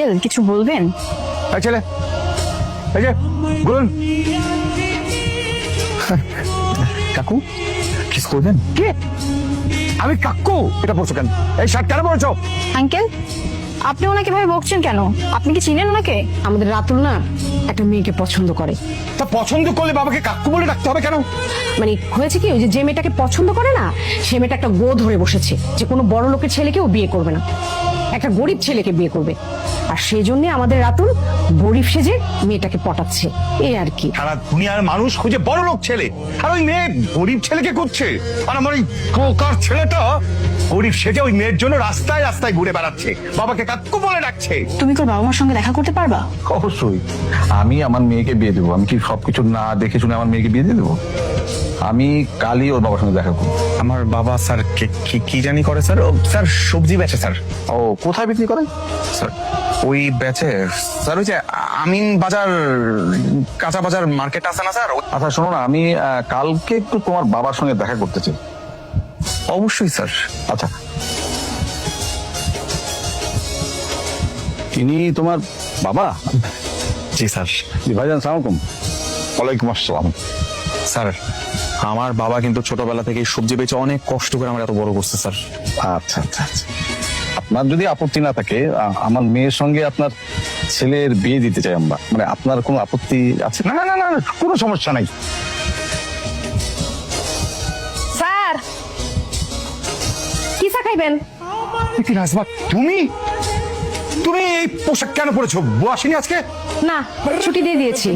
Uncle কিছু বলবেন? এই ছেলে, এই যে বলুন। কাকু কিস করবেন? কে? আমি কাকু? এটা পড়ছো কেন? এই শার্ট কেন পড়ছো? আঙ্কেল আপনি ওনাকে ভাবে বকছেন কেন? আপনি কি চিনেন ওনাকে? আমাদের রাতুল না একটা মেয়েকে পছন্দ করে। তা পছন্দ করলে বাবাকে কাকু বলে ডাকতে হবে কেন? মানে হয়েছে কি, ওই যে মেয়েটাকে পছন্দ করে না, সে মেয়েটা একটা গো ধরে বসেছে যে কোনো বড় লোকের ছেলেকেও বিয়ে করবে না, একটা গরিব ছেলেকে বিয়ে করবে। আর সেই জন্য আমাদের রাতুল গরিব সেজে মেয়েটাকে পটাচ্ছে, এই আর কি। সারা দুনিয়ার মানুষ খুঁজে বড় লোক ছেলে, আর ওই মেয়ে গরিব ছেলেকে খুঁজছে। আর আমার ওই কোকার ছেলেটা গরিব সেজে ওই মেয়ের জন্য রাস্তায় রাস্তায় ঘুরে বেড়াচ্ছে, বাবাকে কাকু বলে ডাকছে। তুমি তোর বাবা মার সঙ্গে দেখা করতে পারবা? অবশ্যই আমি আমার মেয়েকে বিয়ে দেবো। আমি কি সবকিছু না দেখে শুনে আমার মেয়েকে বিয়ে দিয়ে দেবো? আমি কালই ওর বাবার সঙ্গে দেখা করবো। আমার বাবা স্যার কি জানি করে স্যার? স্যার সবজি বেচে স্যার। ও কোথায় বিক্রি করেন? স্যার ওই বেচে স্যার, ওই যে আমিন বাজার, কাঁচা বাজার মার্কেট আছে না স্যার? আচ্ছা শোনো না, আমি কালকে একটু তোমার বাবার সঙ্গে দেখা করতে চাই। অবশ্যই স্যার। আচ্ছা, ইনি তোমার বাবা? জি স্যার। জি ভাইজান, সালাম আলাইকুম। ওয়ালাইকুম আসসালাম। স্যার আমার বাবা কিন্তু ছোটবেলা থেকে সবজি বেচে অনেক কষ্ট করে আমার এত বড় করছে স্যার। আচ্ছা আচ্ছা আচ্ছা, আপনার যদি আপত্তি না থাকে আমার মেয়ের সঙ্গে আপনার ছেলের বিয়ে দিতে চাই আমরা। মানে আপনার কোনো আপত্তি আছে? না না না না, কোনো সমস্যা নাই। স্যার কি চা খাইবেন? রাজমা, তুমি তুমি এই পোশাক কেন পরেছো? বউ আসেনি আজকে? না, ছুটি দিয়ে দিয়েছি।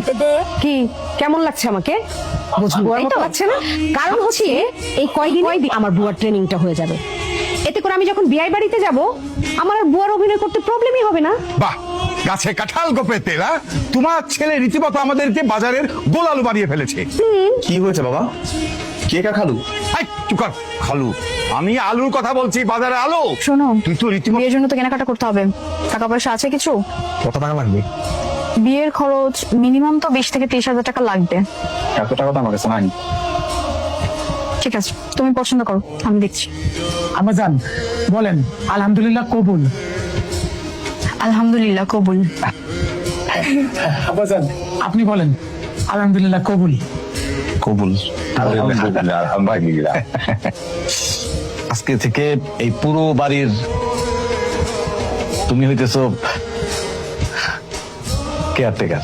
কি কেমন লাগছে আমাকে? বুয়ার মতো লাগছে না? কারণ হচ্ছে এই কয়দিন আমার বুয়ার ট্রেনিংটা হয়ে যাবে। এতে করে আমি যখন বিয়ে বাড়িতে যাব আমার আর বুয়ার অভিনয় করতে প্রবলেমই হবে না। বাহ, গাছে কাঁঠাল গোপে তেল। তোমার ছেলে রীতিমতো আমাদেরকে বাজারের গোলালু বানিয়ে ফেলেছে। কি হয়েছে বাবা? কে কা খালু? এই, চুপ কর। খালু? আমি আলুর কথা বলছি, বাজারে আলু। শোনো, তুই তো রীতিমতো বিয়ের জন্য তো কেনাকাটা করতে হবে। টাকা পয়সা আছে কিছু? কত টাকা লাগবে? বিয়ের খরচ মিনিমাম তো 20 থেকে 30 হাজার টাকা লাগবে। এত টাকা তো আমার কাছে নাই। ঠিক আছে, তুমি পছন্দ করো, আমি দেখছি। আমাজান বলেন আলহামদুলিল্লাহ কবুল। আলহামদুলিল্লাহ কবুল। আব্বাজান আপনি বলেন আলহামদুলিল্লাহ কবুল। কবুল। আলহামদুলিল্লাহ, আলহামদুলিল্লাহ। আজকে থেকে এই পুরো বাড়ির তুমি হইতেছো কেয়ারটেকার।